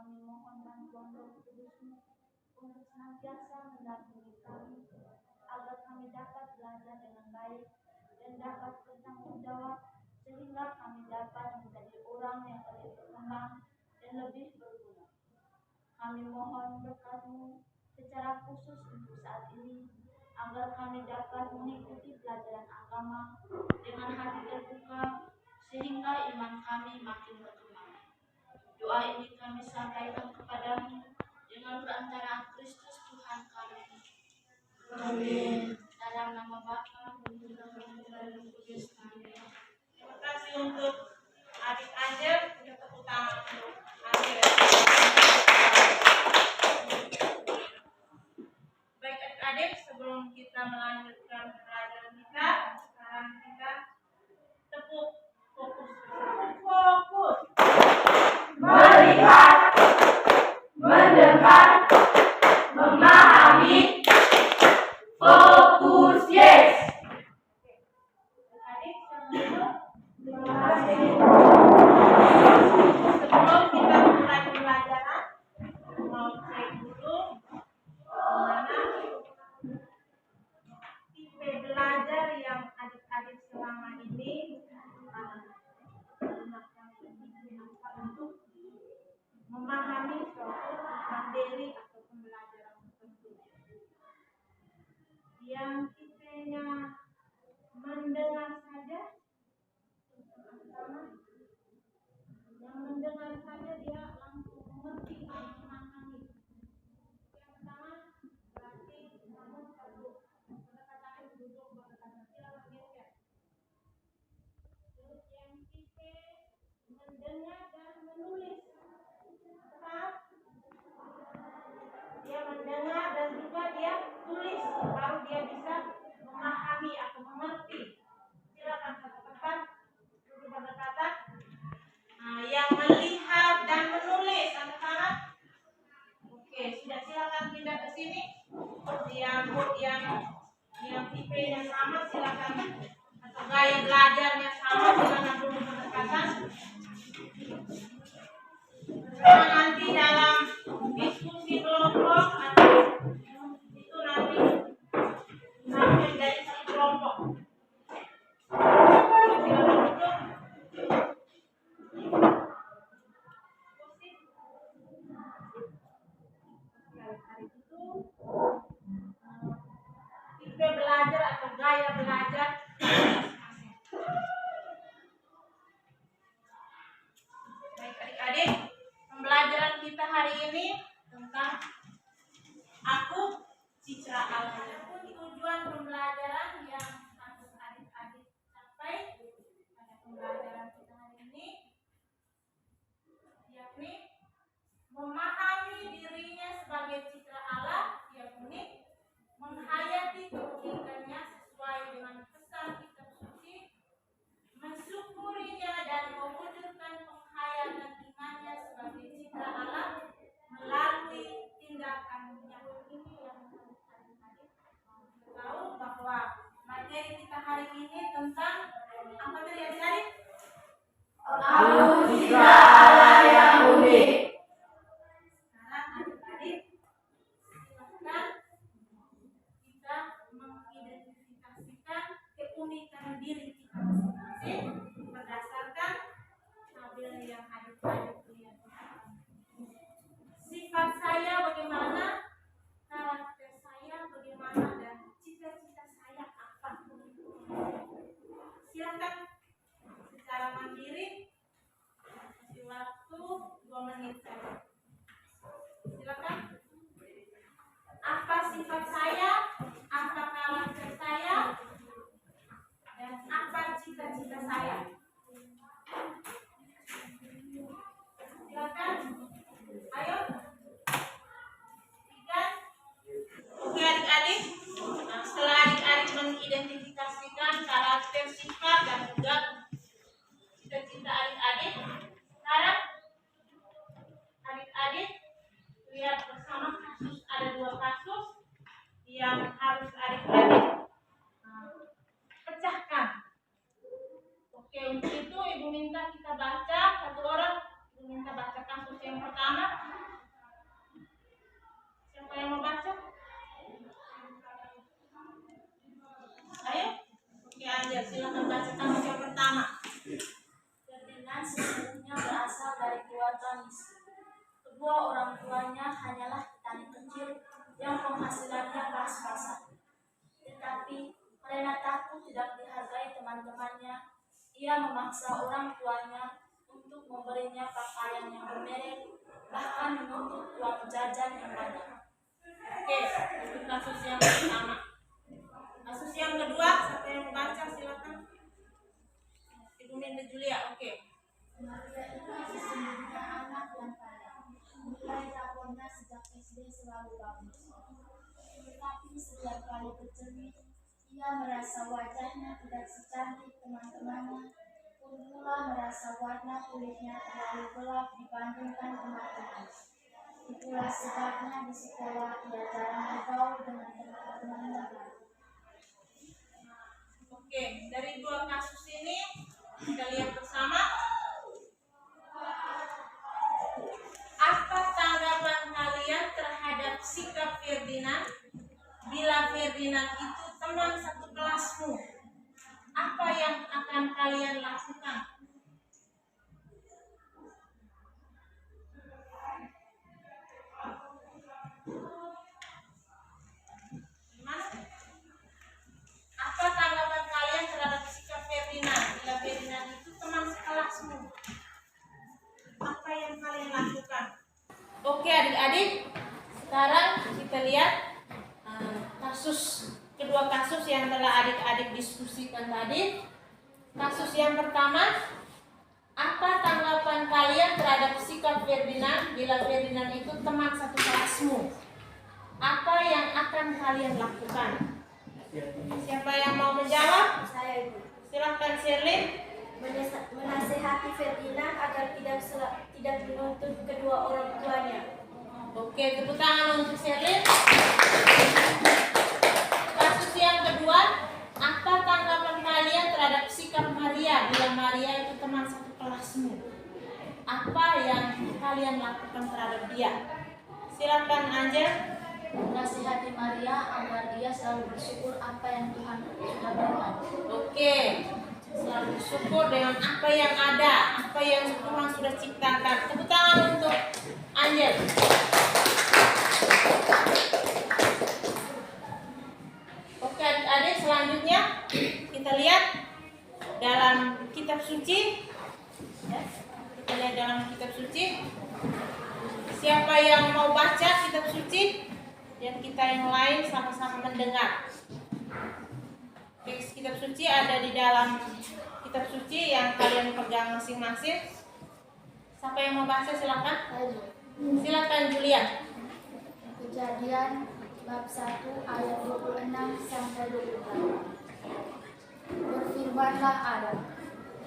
kami mohon bantuan Roh Kudus-Mu untuk senantiasa mendampingi kami, agar kami dapat belajar dengan baik dan dapat bertanggung jawab, sehingga kami dapat menjadi orang yang lebih berkembang dan lebih berguna. Kami mohon berkat-Mu secara khusus untuk saat ini, agar kami dapat mengikuti pelajaran agama dengan hati terbuka, sehingga iman kami makin berkembang. Doa ini kami sampaikan kepadamu dengan perantara Kristus Tuhan kami. Amin. Dalam nama Bapa dan Putra dan Roh Kudus. Amin. Terima kasih untuk adik Angel. Kita tepuk tangan untuk Angel. Baik adik-adik, sebelum kita melanjutkan pelajaran kita, sekarang kita tepuk fokus bersama. Fokus. Melihat, mendengar, memahami, fokus, yes. Adik, terima kasih. Sebelum kita mulai pelajaran, mau cek dulu bagaimana tipe belajar yang adik-adik selama ini untuk memahami suatu materi atau pembelajaran tertentu. Yang tipenya mendengar saja, yang mendengar saja dia langsung mengerti dan memahami. Yang pertama berarti kamu perlu pendekatannya duduk berdekatan, silakan geser. Terus yang tipe mendengar dan menulis, tetap dia mendengar dan juga dia tulis, baru dia bisa memahami atau mengerti. Silakan satu tempat duduk berdekatan. Nah, yang melihat dan menulis anak-anak, oke, sudah silakan pindah ke sini. Yang tipenya sama silakan, atau gaya belajarnya sama silakan duduk berdekatan. Karena nanti dalam diskusi kelompok atau itu nanti sampai dari satu kelompok. Silakan duduk. Hari itu tipe belajar atau gaya belajar. Baik adik-adik, pembelajaran kita hari ini tentang aku citra Allah. Tujuan pembelajaran yang harus adik-adik capai pada pembelajaran kita hari ini, yakni memahami dirinya sebagai citra Allah, yakni menghayati keunikannya sesuai dengan pesan kitab suci, mensyukurinya dan mewujudkan penghayatan imannya sebagai citra Allah melalui tindakannya. Ini yang adik-adik tahu bahwa materi kita hari ini tentang apa tadi adik-adik? Aku citra Allah yang unik. Sekarang adik-adik silakan kita mengidentifikasikan keunikan diri kita masing-masing berdasarkan tabel yang adik-adik lihat. Sifat saya bagaimana, karakter saya bagaimana, dan cita-cita saya apa. Silakan secara mandiri, kasih waktu 2 menit saja. Silakan. Apa sifat saya, apa karakter saya, dan apa cita-cita saya. Silakan. Ayo. Ikan. Oke adik-adik. Nah, setelah adik-adik mengidentifikasikan karakter, sifat, dan juga cita-cita adik-adik, sekarang adik-adik lihat bersama kasus. Ada 2 kasus yang harus adik-adik pecahkan. Oke, untuk itu ibu minta kita baca, satu orang ibu minta baca kasus yang pertama. penghasilannya pas-pasan. Tetapi karena takut tidak dihargai teman-temannya, ia memaksa orang tuanya untuk memberinya pakaian yang bermerek, bahkan menuntut uang jajan yang banyak. Oke, itu kasus yang pertama. Kasus yang kedua, siapa yang baca silakan. Ibu Minda Julia, oke. Maria itu sesungguhnya anak yang kaya. Nilai rapornya sejak SD selalu bagus. Tetapi setiap kali bercermin, ia merasa wajahnya tidak secantik teman-temannya. Pun pula merasa warna kulitnya terlalu gelap dibandingkan teman-teman. Itulah sebabnya di sekolah ia jarang bergaul dengan teman-temannya. Oke, dari dua kasus ini kita lihat bersama. Apa tanggapan kalian terhadap sikap Ferdinand bila Ferdinand itu teman satu kelasmu? Apa yang akan kalian lakukan? Gimana? Apa tanggapan kalian terhadap sikap Ferdinand bila Ferdinand itu teman sekelasmu? Apa yang kalian lakukan? Oke adik-adik, sekarang kita lihat kedua kasus yang telah adik-adik diskusikan tadi. Kasus yang pertama, apa tanggapan kalian terhadap sikap Ferdinand bila Ferdinand itu teman satu kelasmu? Apa yang akan kalian lakukan? Siapa yang mau menjawab? Saya Ibu. Silahkan Shirley. Menasehati Ferdinand agar tidak menuntut kedua orang tuanya. Oke, tepuk tangan untuk Shirley. Kasus yang kedua, apa tanggapan kalian terhadap sikap Maria bila Maria itu teman satu kelasmu? Apa yang kalian lakukan terhadap dia? Silakan Angel. Menasihati Maria agar dia selalu bersyukur apa yang Tuhan sudah berikan. Oke, selalu bersyukur dengan apa yang ada, apa yang Tuhan sudah ciptakan. Tepuk tangan untuk Angel. Oke adik-adik, selanjutnya kita lihat dalam kitab suci. Ya, kita lihat dalam kitab suci. Siapa yang mau baca kitab suci? Dan kita yang lain sama-sama mendengar. Teks kitab suci ada di dalam kitab suci yang kalian pegang masing-masing. Siapa yang mau baca silakan. Silakan Julia. Kejadian bab 1 ayat 26 sampai 28. Berfirmanlah Allah,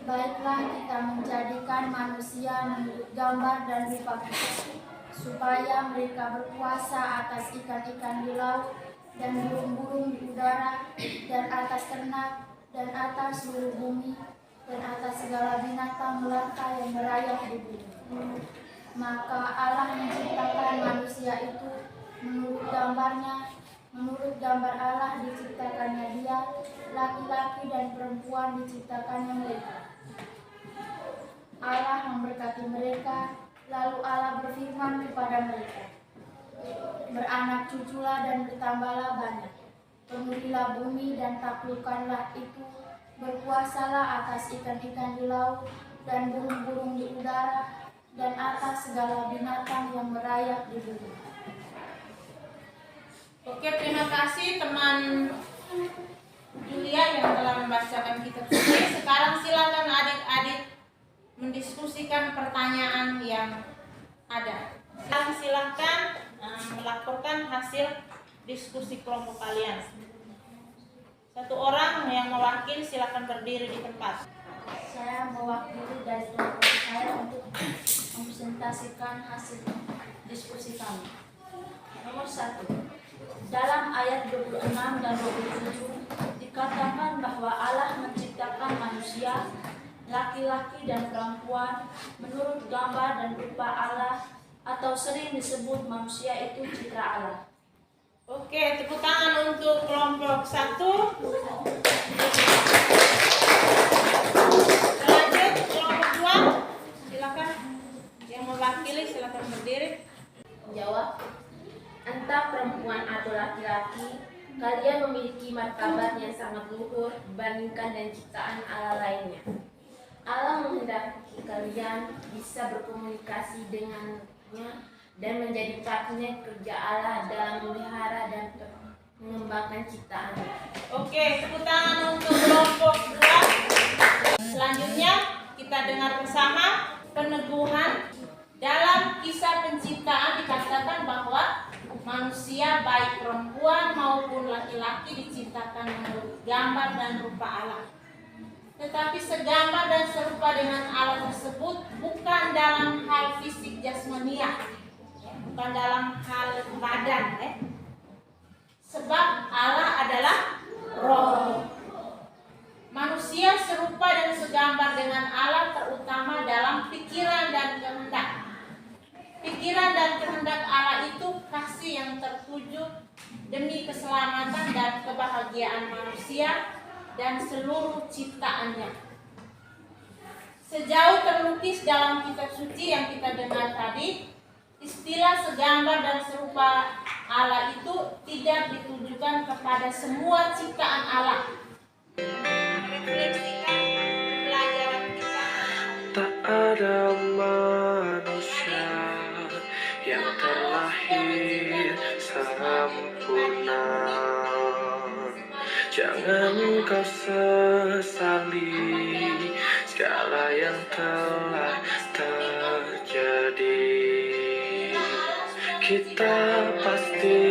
baiklah kita menjadikan manusia menurut gambar dan rupa kita, supaya mereka berkuasa atas ikan-ikan di laut dan burung-burung di udara dan atas ternak dan atas seluruh bumi dan atas segala binatang melata yang merayap di bumi. Maka Allah menciptakan manusia itu menurut gambarnya, menurut gambar Allah diciptakannya dia, laki-laki dan perempuan diciptakannya mereka. Allah memberkati mereka. Lalu Allah berfirman kepada mereka, beranak cuculah dan bertambahlah banyak, penuhilah bumi dan taklukkanlah itu, berkuasalah atas ikan-ikan di laut dan burung-burung di udara dan atas segala binatang yang merayap di bumi. Oke, terima kasih teman Julia yang telah membacakan kitab suci. Sekarang silakan adik-adik mendiskusikan pertanyaan yang ada. Silakan melaporkan hasil diskusi kelompok kalian. Satu orang yang mewakili silakan berdiri di tempat. Saya mewakili dari kelompok saya untuk mempresentasikan hasil diskusi kami. Nomor 1. Dalam ayat 26 dan 27 dikatakan bahwa Allah menciptakan manusia laki-laki dan perempuan menurut gambar dan rupa Allah, atau sering disebut manusia itu citra Allah. Oke, tepuk tangan untuk kelompok 1. Lanjut kelompok 2. Silakan yang mewakili silakan berdiri. Jawab. Entah perempuan atau laki-laki, kalian memiliki martabat yang sangat luhur dibandingkan dengan ciptaan Allah lainnya. Allah menghendaki kalian bisa berkomunikasi dengannya dan menjadi partner kerja Allah dalam memelihara dan mengembangkan ciptaannya. Oke, tepuk tangan untuk kelompok 2. Selanjutnya kita dengar bersama peneguhan. Dalam kisah penciptaan dikatakan bahwa manusia baik perempuan maupun laki-laki diciptakan menurut gambar dan rupa Allah. Tetapi segambar dan serupa dengan Allah tersebut bukan dalam hal fisik jasmania, bukan dalam hal badan, sebab Allah adalah roh. Manusia serupa dan segambar dengan Allah terutama dalam pikiran dan kehendak. Pikiran dan kehendak Allah itu kasih yang tertuju demi keselamatan dan kebahagiaan manusia dan seluruh ciptaannya. Sejauh terlukis dalam kitab suci yang kita dengar tadi, istilah segambar dan serupa Allah itu tidak ditujukan kepada semua ciptaan Allah. Refleksikan pelajaran kita. Tak ada manusia yang terlahir sempurna. Jangan kau sesali segala yang telah terjadi. Kita pasti